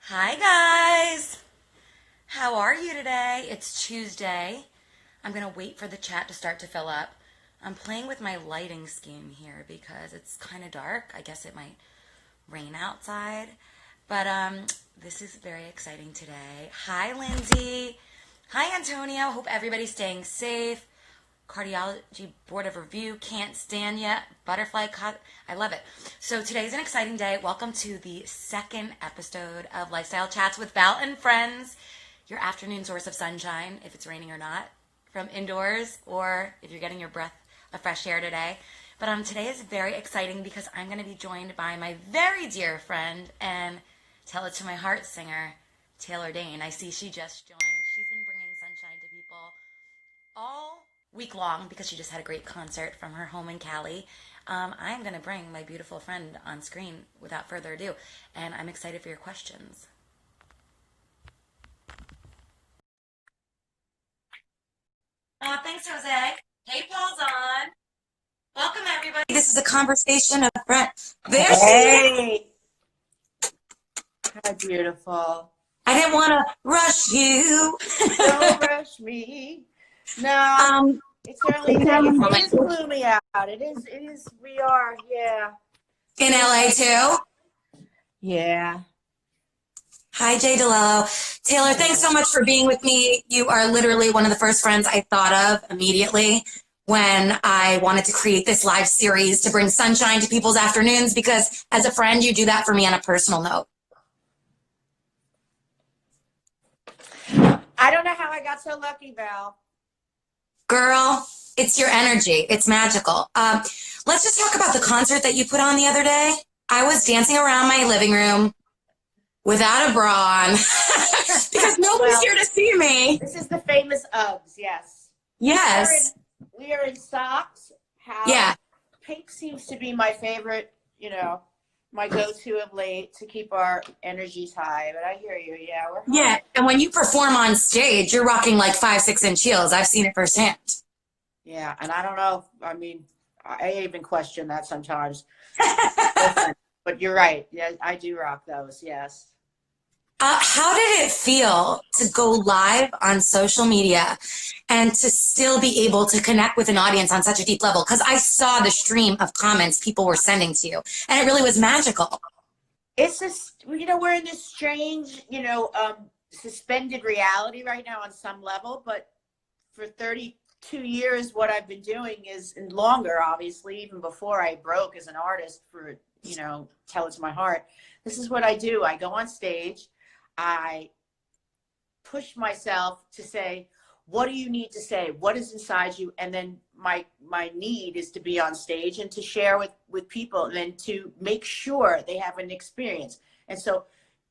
Hi guys! How are you today? It's Tuesday. I'm gonna wait for the chat to start to fill up. I'm playing with my lighting scheme here because it's kind of dark. I guess it might rain outside. But this is very exciting today. Hi Lindsay. Hi Antonio. Hope everybody's staying safe. Cardiology Board of Review, can't stand yet. I love it. So today's an exciting day. Welcome to the second episode of Lifestyle Chats with Val and Friends, your afternoon source of sunshine, if it's raining or not, from indoors, or if you're getting your breath of fresh air today. But today is very exciting because I'm going to be joined by my very dear friend and Tell It to My Heart singer, Taylor Dayne. I see she just joined. She's been bringing sunshine to people all week long because she just had a great concert from her home in Cali. I'm going to bring my beautiful friend on screen without further ado, and I'm excited for your questions. Thanks, Jose. Hey, Paul's on. Welcome, everybody. This is a conversation of friends. There she is. Hey, how beautiful. I didn't want to rush you. Don't rush me. No, it's early day. It is gloomy out. It is, we are, yeah. In LA, too? Yeah. Hi, Jay DeLello. Taylor, thanks so much for being with me. You are literally one of the first friends I thought of immediately when I wanted to create this live series to bring sunshine to people's afternoons, because as a friend, you do that for me on a personal note. I don't know how I got so lucky, Val. Girl, it's your energy. It's magical. Let's just talk about the concert that you put on the other day. I was dancing around my living room without a bra on because nobody's here to see me. This is the famous Uggs, yes. Yes. We are in socks. Yeah. Pink seems to be my favorite, my go-to of late to keep our energies high. But I hear you. Yeah, we're high. Yeah, and when you perform on stage, you're rocking like 5-6 inch heels. I've seen it firsthand. Yeah, and I don't know. I mean, I even question that sometimes. But you're right. Yeah, I do rock those. Yes. How did it feel to go live on social media and to still be able to connect with an audience on such a deep level? Because I saw the stream of comments people were sending to you, and it really was magical. It's just, we're in this strange, suspended reality right now on some level. But for 32 years, what I've been doing is, and longer, obviously, even before I broke as an artist for, Tell It to My Heart. This is what I do. I go on stage. I push myself to say, what do you need to say? What is inside you? And then my need is to be on stage and to share with people, and then to make sure they have an experience. And so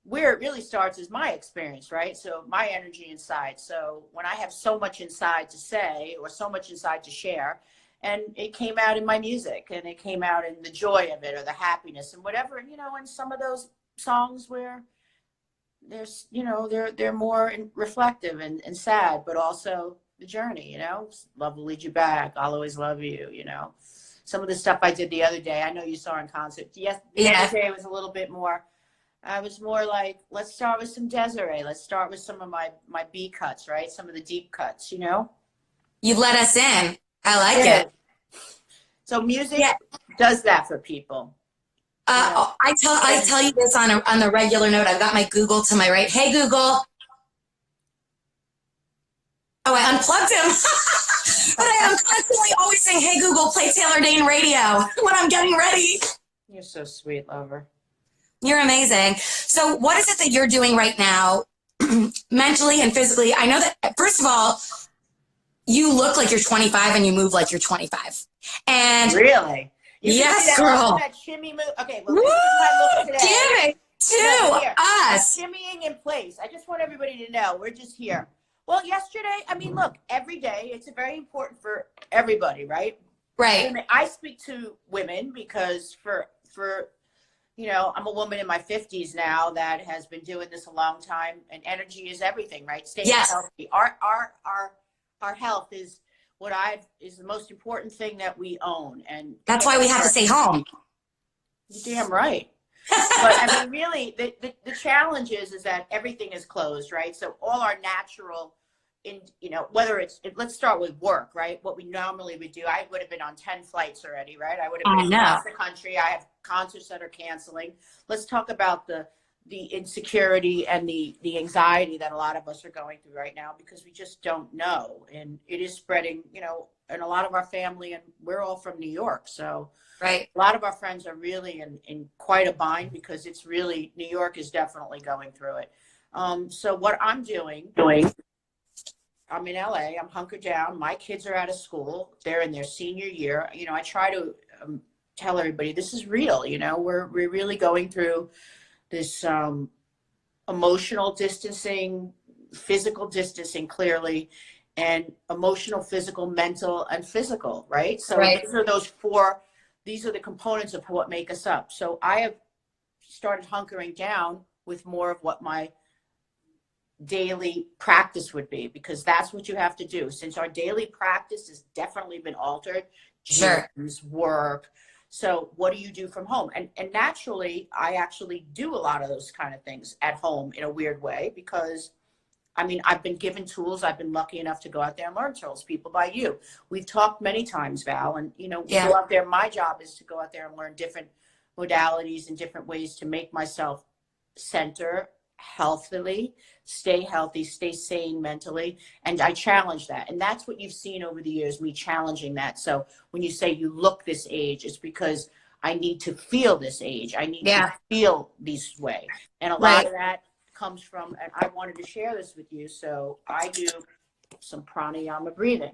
where it really starts is my experience, right? So my energy inside. So when I have so much inside to say, or so much inside to share, and it came out in my music, and it came out in the joy of it, or the happiness, and whatever, and some of those songs where there's, they're more reflective and sad, but also the journey, love will lead you back. I'll always love you. Some of the stuff I did the other day, I know you saw in concert. Yes. The other day was a little bit more, I was more like, let's start with some Desiree. Let's start with some of my B cuts, right? Some of the deep cuts, You let us in. I like it. So music does that for people. I tell you this on the regular note. I've got my Google to my right. Hey, Google. Oh, I unplugged him. But I am constantly always saying, hey, Google, play Taylor Dayne radio when I'm getting ready. You're so sweet, lover. You're amazing. So what is it that you're doing right now, mentally and physically? I know that, first of all, you look like you're 25 and you move like you're 25. And really? Yes, girl. That shimmy move. Okay, well, this is my look today. Give it to us. Shimmying in place. I just want everybody to know we're just here. Well, yesterday, look, every day, it's very important for everybody, right? Right. I speak to women because for I'm a woman in my 50s now that has been doing this a long time, and energy is everything, right? Staying healthy. Our health is is the most important thing that we own, and that's why we have to stay home. You're damn right. But really, the challenge is that everything is closed, right? So all our natural, whether let's start with work, right? What we normally would do, I would have been on 10 flights already, right? I would have been across the country. I have concerts that are canceling. Let's talk about the insecurity and the anxiety that a lot of us are going through right now, because we just don't know. And it is spreading, and a lot of our family, and we're all from New York. So right. A lot of our friends are really in quite a bind, because it's really, New York is definitely going through it. So what I'm doing, I'm in LA, I'm hunkered down. My kids are out of school. They're in their senior year. I try to tell everybody this is real. We're really going through this emotional distancing, physical distancing, clearly, and emotional, physical, mental, and physical, right? So these are the components of what make us up. So I have started hunkering down with more of what my daily practice would be, because that's what you have to do. Since our daily practice has definitely been altered, gyms, work. So what do you do from home? And naturally, I actually do a lot of those kind of things at home in a weird way, because I've been given tools. I've been lucky enough to go out there and learn tools. People by you. We've talked many times, Val, and we go out there. My job is to go out there and learn different modalities and different ways to make myself center healthily, stay healthy, stay sane mentally. And I challenge that. And that's what you've seen over the years, me challenging that. So when you say you look this age, it's because I need to feel this age. I need to feel this way. And a lot of that comes from, and I wanted to share this with you. So I do some pranayama breathing.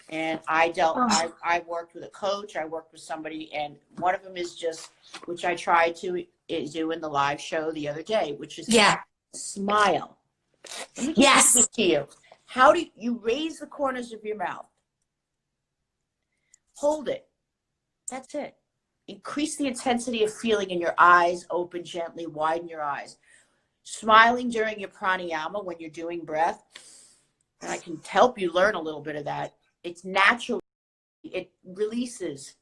And I worked with a coach, I worked with somebody, and one of them is just, which I tried to do in the live show the other day, which is smile. Let me just this to you. How do you raise the corners of your mouth? Hold it. That's it. Increase the intensity of feeling in your eyes, open gently, widen your eyes. Smiling during your pranayama when you're doing breath, and I can help you learn a little bit of that. It's natural. It releases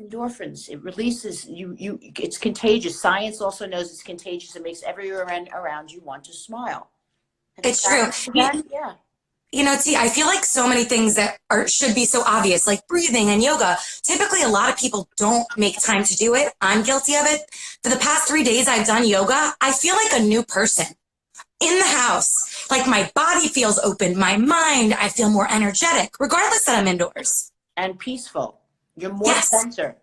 endorphins. It releases it's contagious. Science also knows it's contagious. It makes everyone around you want to smile. It's true. T, I feel like so many things that should be so obvious, like breathing and yoga. Typically, a lot of people don't make time to do it. I'm guilty of it. For the past 3 days I've done yoga, I feel like a new person in the house. Like my body feels open, my mind, I feel more energetic, regardless that I'm indoors. And peaceful. You're more centered.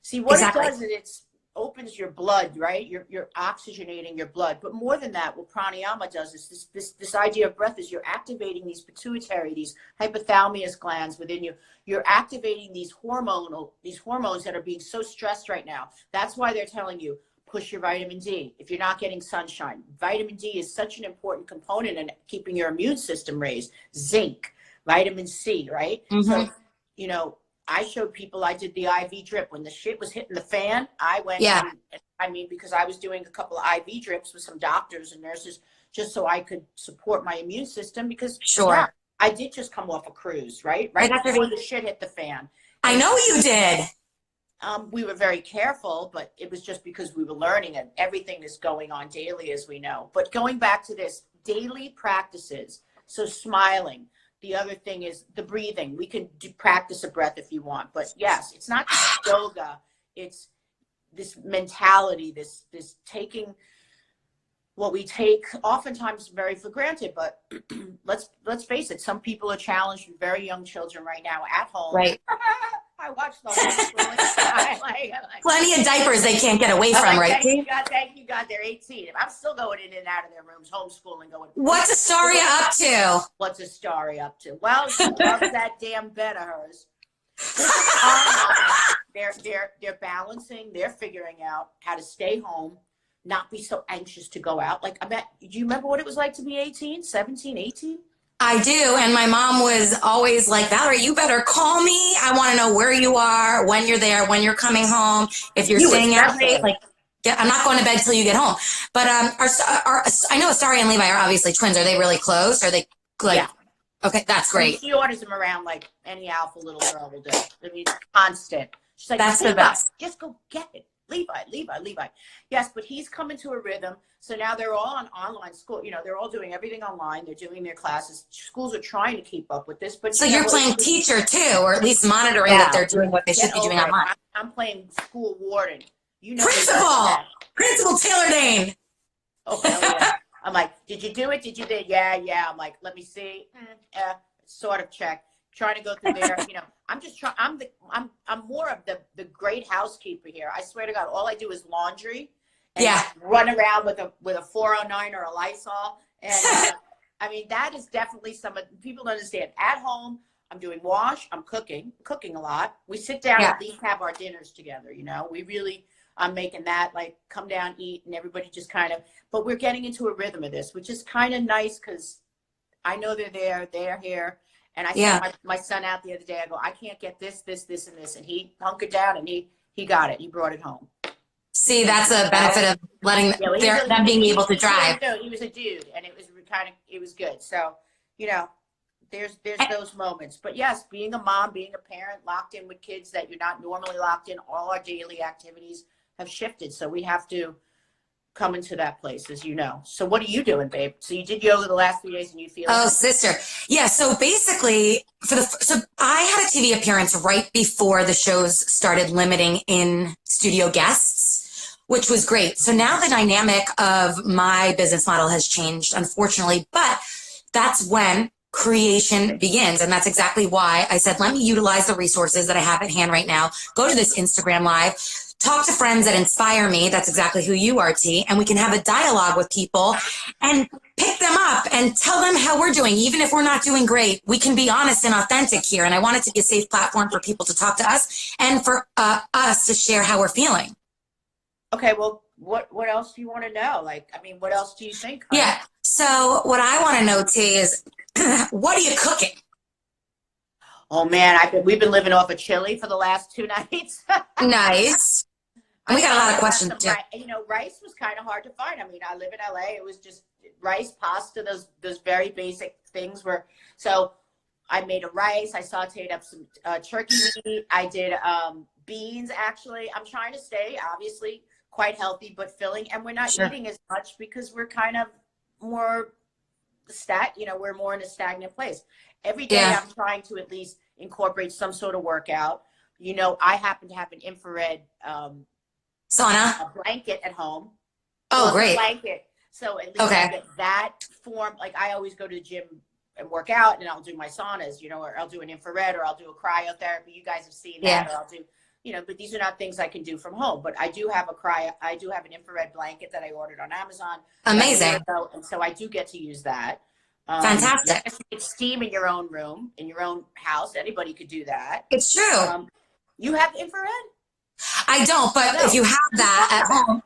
See, what it does is it opens your blood, right? You're oxygenating your blood. But more than that, what pranayama does is this idea of breath is you're activating these pituitary, these hypothalamus glands within you. You're activating these hormones that are being so stressed right now. That's why they're telling you, push your vitamin D. If you're not getting sunshine, vitamin D is such an important component in keeping your immune system raised. Zinc, vitamin C, right? So, I showed people, I did the IV drip. When the shit was hitting the fan, I went, because I was doing a couple of IV drips with some doctors and nurses, just so I could support my immune system, because I did just come off a cruise, right? Right before the shit hit the fan. I know you did. We were very careful, but it was just because we were learning, and everything is going on daily, as we know. But going back to this, daily practices. So smiling. The other thing is the breathing. We can practice a breath if you want, but yes, it's not just yoga. It's this mentality, this taking what we take oftentimes very for granted. But let's face it, some people are challenged with very young children right now at home. Right. I watched the homeschooling. Plenty of diapers they can't get away from, right? Thank you, God. They're 18. I'm still going in and out of their rooms, homeschooling, going. What's Astaria up to? What's Astaria up to? Well, she loves that damn bed of hers. They're balancing. They're figuring out how to stay home, not be so anxious to go out. Like, do you remember what it was like to be 18, 17, 18? I do, and my mom was always like, Valerie, you better call me. I want to know where you are, when you're there, when you're coming home, if you're staying out late. Like, I'm not going to bed till you get home. But I know Astaria and Levi are obviously twins. Are they really close? Are they like? Yeah. Okay, that's great. She orders them around like any alpha little girl will do. I mean, constant. She's like, that's the best. Just go get it. Levi. Yes, but he's come into a rhythm. So now they're all on online school. You know, they're all doing everything online. They're doing their classes. Schools are trying to keep up with this. But So you know, you're playing teacher too, or at least monitoring that now, they're doing what they should get be doing over it. online. I'm playing school warden. You know me better than Principal! that. Principal Taylor Dayne! Oh, hell yeah. I'm like, did you do it? Did you do it? Yeah. I'm like, let me see. Sort of check. Trying to go through there. You know, I'm just trying. I'm more of the great housekeeper here. I swear to God, all I do is laundry and run around with a 409 or a Lysol. And I mean, that is definitely people don't understand. At home, I'm doing wash. I'm cooking a lot. We sit down and at least have our dinners together. You know, I'm making that, like, come down, eat, and everybody just kind of, but we're getting into a rhythm of this, which is kind of nice because I know they're here. And I sent my son out the other day. I go, I can't get this, and this. And he hunkered down and he got it. He brought it home. See, that's a benefit of letting them being able to drive. He was a dude, and it was good. So, you know, there's those moments. But yes, being a mom, being a parent, locked in with kids that you're not normally locked in, all our daily activities have shifted. So we have to come into that place, as you know. So what are you doing, babe? So you did yoga the last 3 days and you feel sister. Yeah, so basically so I had a TV appearance right before the shows started limiting in studio guests, which was great. So now the dynamic of my business model has changed, unfortunately, but that's when creation begins. And that's exactly why I said, let me utilize the resources that I have at hand right now. Go to this Instagram live, talk to friends that inspire me. That's exactly who you are, T. And we can have a dialogue with people and pick them up and tell them how we're doing. Even if we're not doing great, we can be honest and authentic here. And I want it to be a safe platform for people to talk to us and for us to share how we're feeling. Okay, well, what else do you want to know? Like, I mean, what else do you think? Honey? Yeah. So what I want to know, T, is what are you cooking? Oh man, we've been living off of chili for the last 2 nights. Nice. We got a lot of questions too. You know, rice was kind of hard to find. I mean, I live in LA. It was just rice, pasta, those very basic things were. So I made a rice. I sauteed up some turkey meat. I did beans. Actually, I'm trying to stay obviously quite healthy but filling, and we're not eating as much because we're kind of more we're more in a stagnant place. Every day I'm trying to at least incorporate some sort of workout. You know, I happen to have an infrared sauna, a blanket at home. Oh, great. Blanket. So at least I get that form. Like, I always go to the gym and work out, and I'll do my saunas, you know, or I'll do an infrared, or I'll do a cryotherapy. You guys have seen that. Or I'll do, you know, but these are not things I can do from home. But I do have an infrared blanket that I ordered on Amazon. Amazing. And so I do get to use that. Fantastic. It's steam in your own room, in your own house. Anybody could do that. It's true. You have infrared? I don't, but if you have that at home,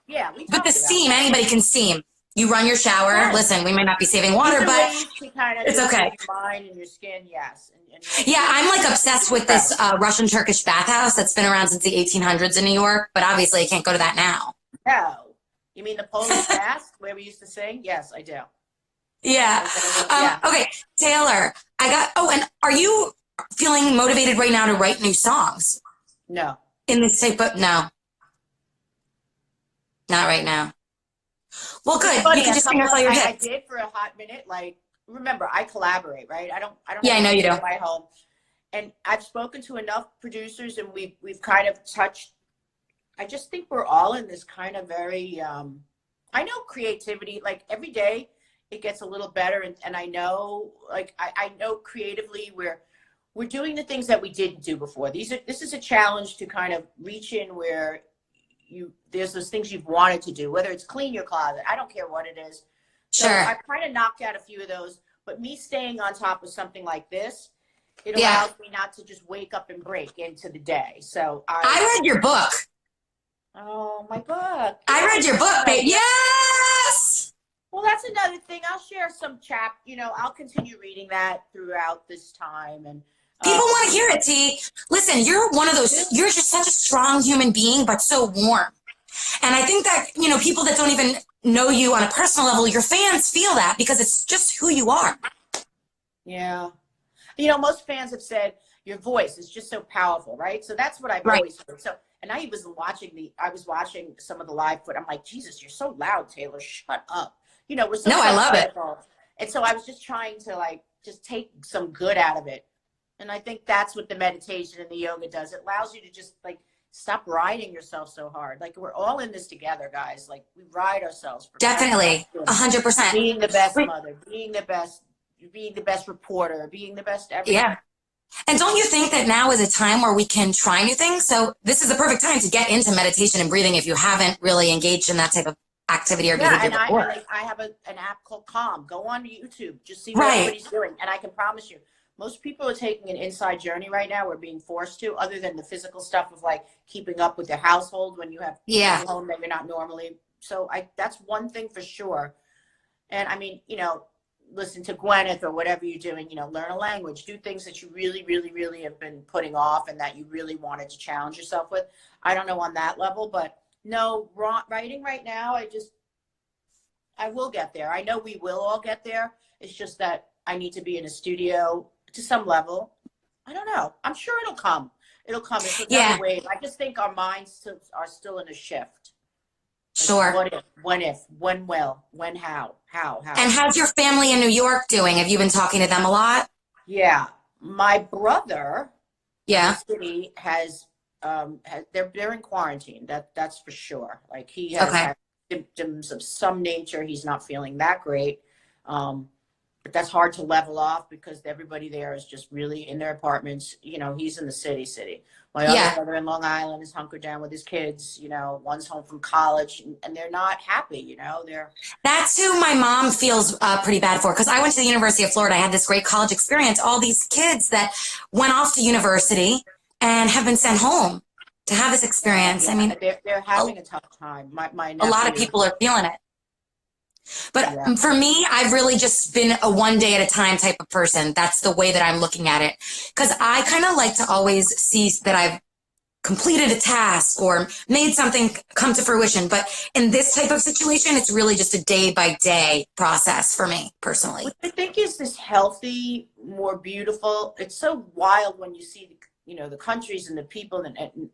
but the steam, anybody can steam. You run your shower. Yes. Listen, we may not be saving water, but it's okay. Your mind and your skin, yes. Yeah, I'm like obsessed with this Russian Turkish bathhouse that's been around since the 1800s in New York, but obviously I can't go to that now. No. You mean the Polish bath where we used to sing? Yes, I do. Yeah. Okay, Taylor, and are you feeling motivated right now to write new songs? No. In this type of, no. Not right now. Well, good. You can just sing us all your hits. I did for a hot minute. Like, remember, I collaborate, right? I don't. Yeah, I know you do. In my home, and I've spoken to enough producers, and we've kind of touched. I just think we're all in this kind of very. I know creativity. Like, every day, it gets a little better, and I know, like, I know creatively we're doing the things that we didn't do before. This is a challenge to kind of reach in where there's those things you've wanted to do, whether it's clean your closet. I don't care what it is. Sure. So I kind of knocked out a few of those, but me staying on top of something like this, it allows me not to just wake up and break into the day. So I read your book. Oh, my book. I read your book, babe. Yes. Well, that's another thing. I'll share some I'll continue reading that throughout this time. And people want to hear it, T. Listen, you're one of those, you're just such a strong human being, but so warm. And I think that, people that don't even know you on a personal level, your fans feel that because it's just who you are. Yeah. Most fans have said your voice is just so powerful, right? So that's what I've always heard. So And I was watching some of the live foot. I'm like, Jesus, you're so loud, Taylor. Shut up. You know, we're so No, I love it. And so I was just trying to like, just take some good out of it. And I think that's what the meditation and the yoga does. It allows you to just like, stop riding yourself so hard. Like we're all in this together, guys. Like we ride ourselves. For Definitely. 100%. Being the best mother, being the best reporter, being the best everything. Yeah. And don't you think that now is a time where we can try new things? So this is the perfect time to get into meditation and breathing if you haven't really engaged in that type of activity or behavior before. I have an app called Calm. Go on YouTube. Just see what everybody's doing. And I can promise you, most people are taking an inside journey right now. We're being forced to, other than the physical stuff of like keeping up with their household when you have people home that you're not normally. So that's one thing for sure. And I mean, you know, listen to Gwyneth or whatever you're doing, you know, learn a language, do things that you really, really, really have been putting off and that you really wanted to challenge yourself with. I don't know on that level, but no, writing right now, I will get there. I know we will all get there. It's just that I need to be in a studio to some level. I don't know. I'm sure it'll come. It'll come. It's another wave. I just think our minds are still in a shift. Sure. What if, when will, when, how. And how's your family in New York doing? Have you been talking to them a lot? Yeah. My brother in the Yeah. city they're in quarantine. That's for sure. Like he has had symptoms of some nature. He's not feeling that great. But that's hard to level off because everybody there is just really in their apartments. You know, he's in the city. My other brother in Long Island is hunkered down with his kids. You know, one's home from college and they're not happy, you know, That's who my mom feels pretty bad for, because I went to the University of Florida. I had this great college experience. All these kids that went off to university and have been sent home to have this experience. Yeah, I mean, they're having a tough time. My a lot of people are feeling it. But for me, I've really just been a one day at a time type of person. That's the way that I'm looking at it. Because I kind of like to always see that I've completed a task or made something come to fruition. But in this type of situation, it's really just a day by day process for me personally. What I think is this healthy, more beautiful. It's so wild when you see, you know, the countries and the people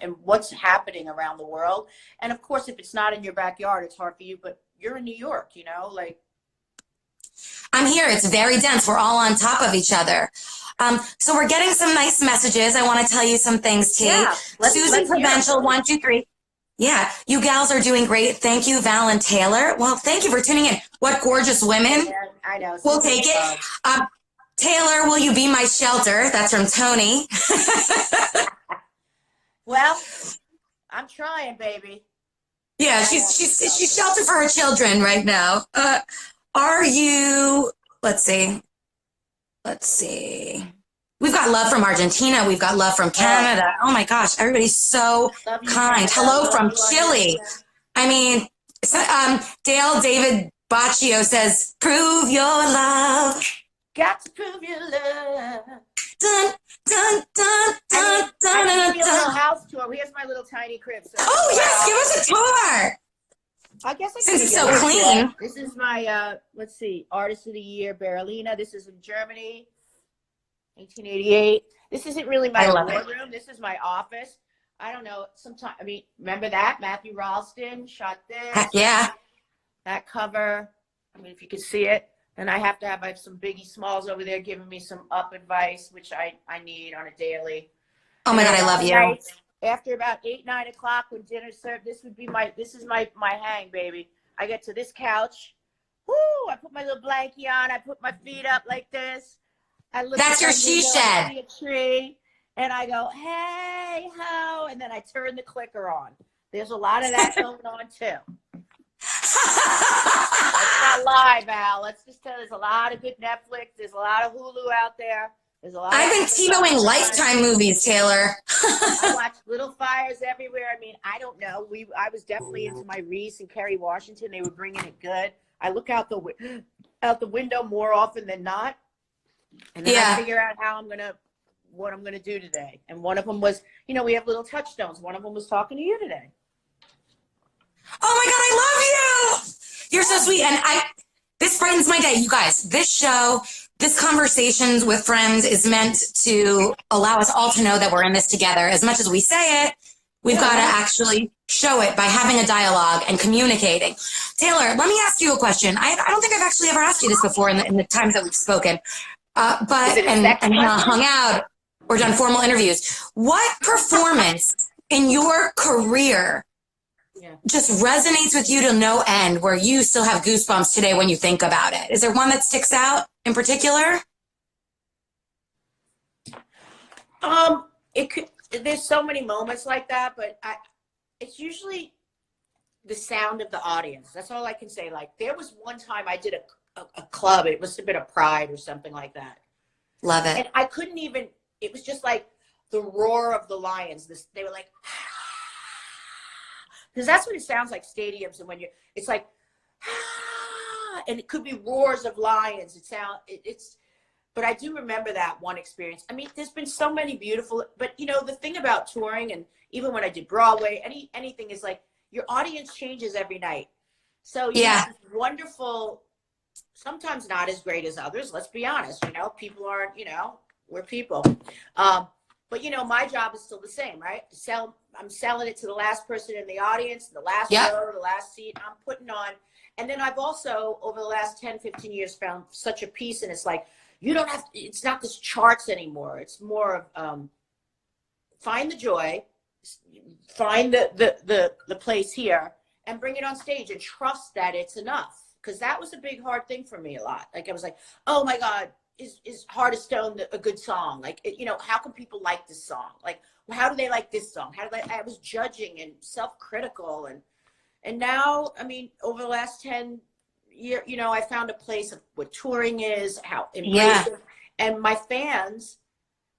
and what's happening around the world. And of course, if it's not in your backyard, it's hard for you, but you're in New York, you know, like. I'm here. It's very dense. We're all on top of each other. So we're getting some nice messages. I want to tell you some things too. Yeah, Susan Provincial 123. Yeah, you gals are doing great. Thank you, Val and Taylor. Well, thank you for tuning in. What gorgeous women. Yeah, I know. We'll take it. Taylor, will you be my shelter? That's from Tony. Well, I'm trying, baby. Yeah, she's shelter for her children right now. Are you? Let's see. We've got love from Argentina. We've got love from Canada. Oh my gosh, everybody's so kind. Hello from Chile. I mean, Dale David Baccio says, "Prove your love. Got to prove your love." Dun, dun, dun, dun, dun, I dun, need a little dun. house tour. Here's my little tiny crib. So Oh yes, give us a tour. I guess Since it's so clean. This is my let's see, Artist of the Year, Berlina. This is in Germany, 1888. This isn't really my room. This is my office. I don't know. Sometimes, I mean, remember that Matthew Ralston shot this. Heck yeah. That cover. I mean, if you could see it. And I have some Biggie Smalls over there giving me some up advice, which I need on a daily. Oh my God, I love you. After about 8, 9 o'clock when dinner's served, this is my hang, baby. I get to this couch. Woo! I put my little blankie on. I put my feet up like this. I look. That's your she shed. A tree, and I go, hey ho, and then I turn the clicker on. There's a lot of that going on too. Let's not lie, Val. Let's just tell. There's a lot of good Netflix. There's a lot of Hulu out there. There's a lot. I've been T-Boing Lifetime movies, Taylor. I watch Little Fires everywhere. I mean, I don't know. I was definitely into my Reese and Kerry Washington. They were bringing it good. I look out the window more often than not, and then I figure out what I'm gonna do today. And one of them was, you know, we have little touchstones. One of them was talking to you today. Oh my God, I love you. You're so sweet. And this brightens my day. You guys, this show, this Conversations with Friends is meant to allow us all to know that we're in this together. As much as we say it, We've got to Yeah. actually show it by having a dialogue and communicating. Taylor, let me ask you a question. I don't think I've actually ever asked you this before in the times that we've spoken, Is it a and sex question? hung out or done formal interviews. What performance in your career just resonates with you to no end, where you still have goosebumps today when you think about it? Is there one that sticks out in particular? It could. There's so many moments like that, but it's usually the sound of the audience. That's all I can say. Like, there was one time I did a club. It must have been a Pride or something like that. Love it. And I couldn't even. It was just like the roar of the lions. They were like, because that's what it sounds like, stadiums, and when it's like, and it could be roars of lions. It's. But I do remember that one experience. I mean, there's been so many beautiful, but you know, the thing about touring, and even when I did Broadway, anything, is like your audience changes every night. So you have this wonderful, sometimes not as great as others. Let's be honest. You know, people aren't. You know, we're people. But you know, my job is still the same, right? I'm selling it to the last person in the audience, the last row, the last seat. I'm putting on, and then I've also over the last 10, 15 years found such a peace, and it's like, you don't have to, it's not this charts anymore. It's more of find the joy, find the place here, and bring it on stage, and trust that it's enough. Because that was a big hard thing for me a lot. Like, I was like, oh my God, is Heart of Stone a good song? Like, you know, how can people like this song? Like, how do they like this song? I was judging and self-critical, and now, I mean, over the last 10 years, you know, I found a place of what touring is, how embracing, and my fans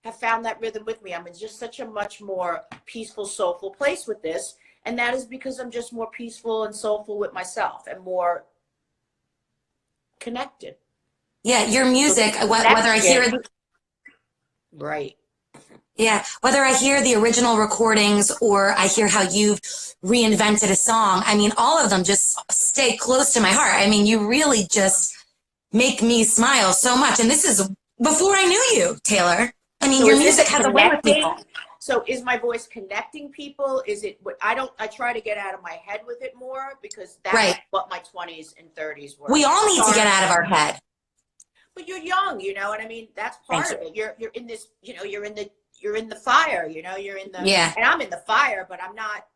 have found that rhythm with me. I'm in just such a much more peaceful, soulful place with this, and that is because I'm just more peaceful and soulful with myself and more connected. Yeah, your music, whether I hear it, right. Yeah, whether I hear the original recordings or I hear how you've reinvented a song, I mean, all of them just stay close to my heart. I mean, you really just make me smile so much. And this is before I knew you, Taylor. I mean, So your music has a way with people. So is my voice connecting people? Is it what I try to get out of my head with it more, because that's what my 20s and 30s were. We all need to get out of our head. But you're young, you know, and I mean, that's part of it. You're in this, you know, you're in the fire, you know, you're in the, and I'm in the fire, but I'm not,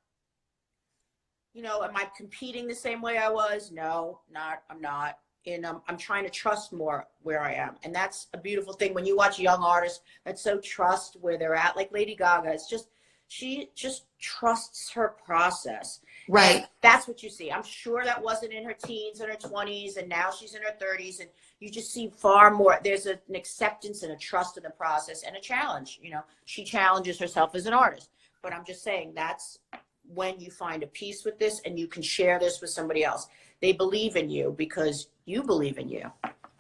you know, am I competing the same way I was? No, I'm not. And I'm trying to trust more where I am. And that's a beautiful thing. When you watch young artists that so trust where they're at, like Lady Gaga, it's just, she just trusts her process. Right. And that's what you see. I'm sure that wasn't in her teens and her 20s, and now she's in her 30s, and you just see far more. There's an acceptance and a trust in the process and a challenge. You know, she challenges herself as an artist. But I'm just saying, that's when you find a peace with this and you can share this with somebody else. They believe in you because you believe in you.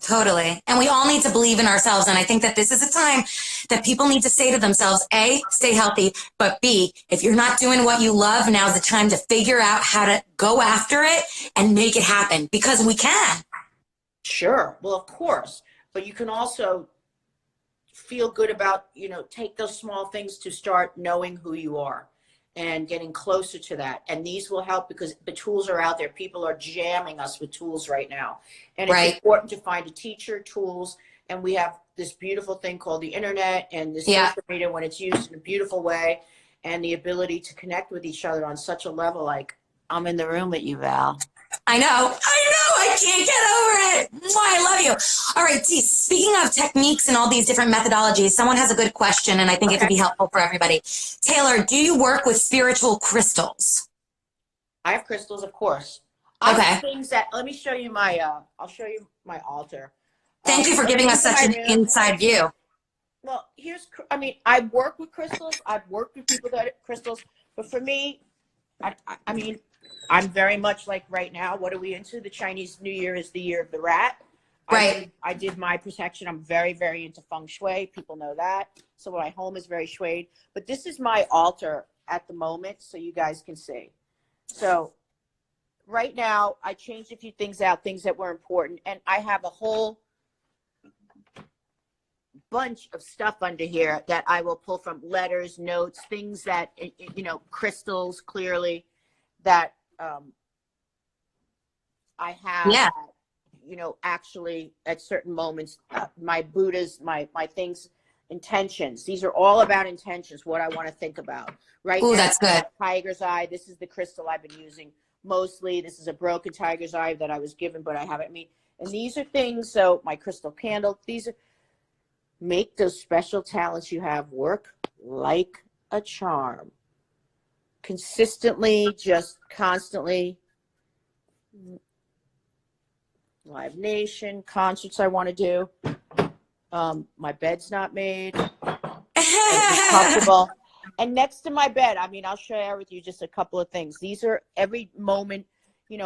Totally. And we all need to believe in ourselves. And I think that this is a time that people need to say to themselves, A, stay healthy, but B, if you're not doing what you love, now's the time to figure out how to go after it and make it happen, because we can. Sure. Well, of course. But you can also feel good about, you know, take those small things to start knowing who you are and getting closer to that. And these will help because the tools are out there. People are jamming us with tools right now. And it's important to find a teacher, tools. And we have this beautiful thing called the internet and this social media, when it's used in a beautiful way, and the ability to connect with each other on such a level. Like, I'm in the room with you, Val. I know. I can't get over it. Mwah, I love you. All right, T, speaking of techniques and all these different methodologies, someone has a good question, and I think it could be helpful for everybody. Taylor, do you work with spiritual crystals? I have crystals, of course. I have things that, let me show you my, I'll show you my altar. Thank you for giving us such an inside view. Well, I mean, I work with crystals. I've worked with people that have crystals. But for me, I mean, I'm very much like right now, what are we into? The Chinese New Year is the year of the rat. I did my protection. I'm very, very into feng shui. People know that. So my home is very shuied. But this is my altar at the moment, so you guys can see. So right now, I changed a few things out, things that were important. And I have a whole bunch of stuff under here that I will pull from: letters, notes, things that, crystals, clearly, that I have, Yeah. actually at certain moments, my Buddhas, my things, intentions. These are all about intentions, what I want to think about. Right Ooh, now, that's good. tiger's eye. This is the crystal I've been using mostly. This is a broken tiger's eye that I was given, but I haven't. And these are things. So my crystal candle. These are, make those special talents you have work like a charm. Consistently, just constantly. Live Nation, concerts I want to do. My bed's not made. It's comfortable. And next to my bed, I'll share with you just a couple of things. These are every moment,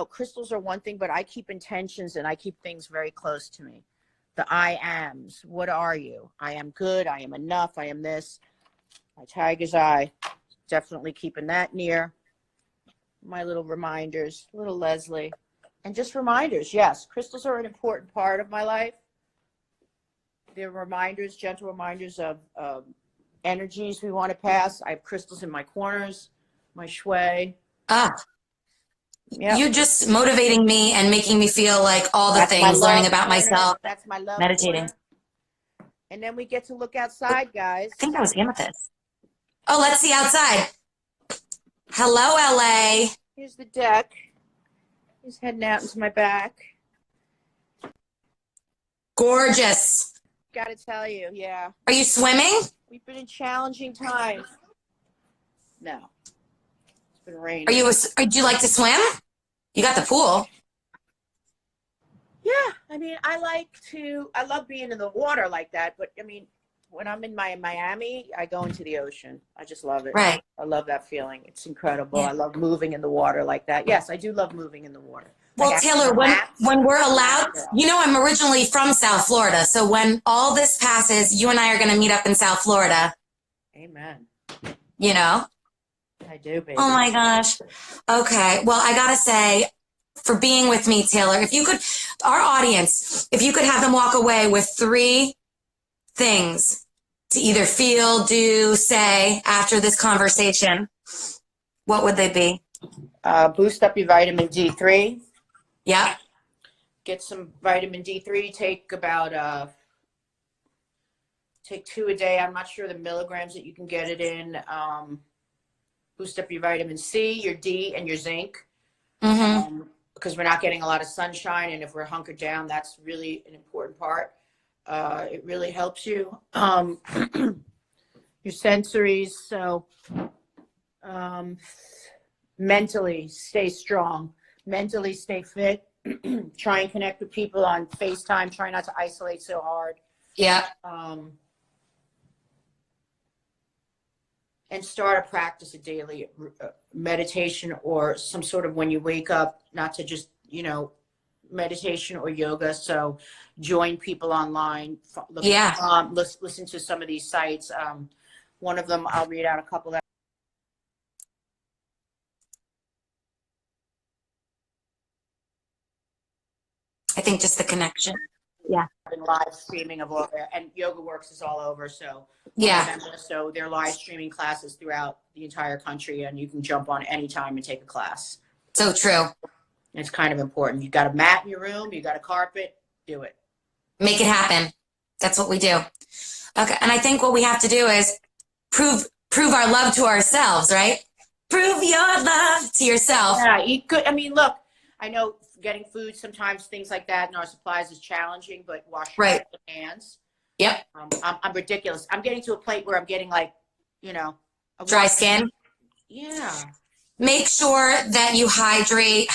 crystals are one thing, but I keep intentions and I keep things very close to me. The I ams. What are you? I am good. I am enough. I am this. My tiger's eye. Definitely keeping that near. My little reminders. Little Leslie. And just reminders. Yes, crystals are an important part of my life. They're reminders, gentle reminders of energies we want to pass. I have crystals in my corners, my shui. Yep. You're just motivating me and making me feel like all the things, learning about myself, That's my love meditating. corner. And then we get to look outside, guys. I think that was amethyst. Oh, let's see outside. Hello, LA. Here's the deck. He's heading out into my back. Gorgeous. Gotta tell you, yeah. Are you swimming? We've been in challenging times. No. It's been raining. Do you like to swim? You got the pool. Yeah, I love being in the water like that, but when I'm in Miami, I go into the ocean. I just love it. Right. I love that feeling. It's incredible. Yeah. I love moving in the water like that. Yes, I do love moving in the water. Well, Taylor, when we're allowed, I'm originally from South Florida. So when all this passes, you and I are going to meet up in South Florida. Amen. I do, baby. Oh my gosh. Okay. Well, I got to say, for being with me, Taylor, if you could, our audience, if you could have them walk away with 3 things to either feel, do, say after this conversation, what would they be? Boost up your vitamin D3. Yeah. Get some vitamin D3. Take about take 2 a day. I'm not sure the milligrams that you can get it in. Boost up your vitamin C, your D, and your zinc. Mm-hmm. Because we're not getting a lot of sunshine, and if we're hunkered down, that's really an important part. It really helps you. Your sensories. So mentally stay strong, mentally stay fit. Try and connect with people on FaceTime. Try not to isolate so hard. Yeah. And start a practice of daily meditation or some sort of when you wake up, not to just, meditation or yoga. So join people online. Listen to some of these sites. One of them, I'll read out a couple that. I think just the connection. Yeah. Live streaming of all there, and Yoga Works is all over. So yeah. So they're live streaming classes throughout the entire country, and you can jump on anytime and take a class. So true. It's kind of important. You got a mat in your room, you got a carpet, do it. Make it happen. That's what we do. Okay. And I think what we have to do is prove our love to ourselves, right? Prove your love to yourself. Yeah, eat good. Look, I know getting food sometimes, things like that in our supplies is challenging, but wash your hands. Yep. I'm ridiculous. I'm getting to a plate where I'm getting dry skin. Yeah. Make sure that you hydrate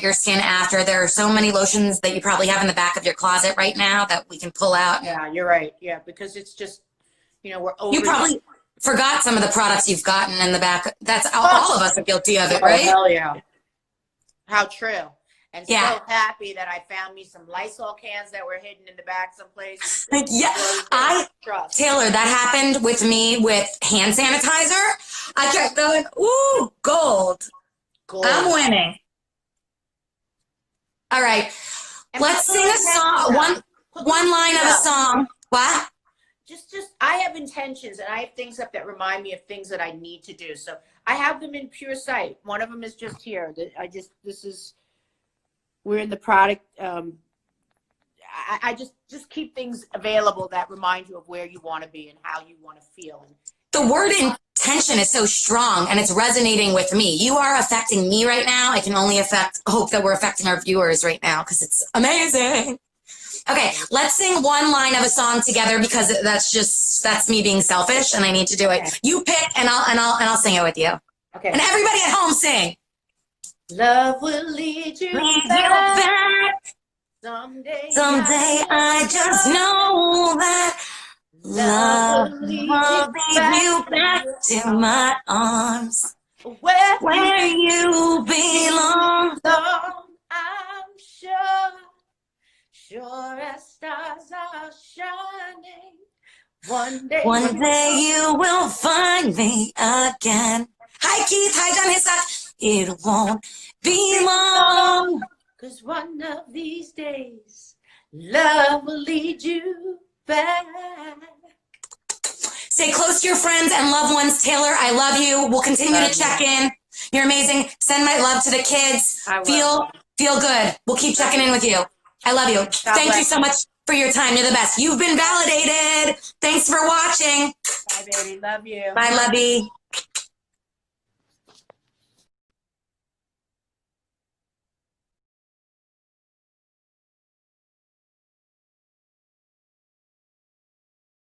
your skin after. There are so many lotions that you probably have in the back of your closet right now that we can pull out. Yeah, you're right. Yeah, because it's just, we're over. You probably forgot some of the products you've gotten in the back. That's all of us are guilty of it, right? Hell yeah. How true. And so happy that I found me some Lysol cans that were hidden in the back someplace. Yeah, Taylor, that happened with me with hand sanitizer. I kept going, ooh, gold. I'm winning. All right, let's sing a song. One line of a song. What? I have intentions, and I have things up that remind me of things that I need to do. So I have them in pure sight. One of them is just here. We're in the product. I just keep things available that remind you of where you want to be and how you want to feel. The word intention is so strong, and it's resonating with me. You are affecting me right now. I can only hope that we're affecting our viewers right now, because it's amazing. Okay, let's sing one line of a song together, because that's me being selfish, and I need to do it. Okay. You pick, and I'll sing it with you. Okay. And everybody at home, sing. Love will lead you back. Someday I just know that love will lead you back to my arms, where you belong. I'm sure as stars are shining. One day you will find me again. Hi, Keith. Hi, John Hissack. It won't be long. 'Cause one of these days, love will lead you back. Stay close to your friends and loved ones. Taylor, I love you. We'll continue to check in. You're amazing. Send my love to the kids. Feel good. We'll keep checking in with you. I love you. Thank you so much for your time. You're the best. You've been validated. Thanks for watching. Bye, baby. Love you. Bye, lovey.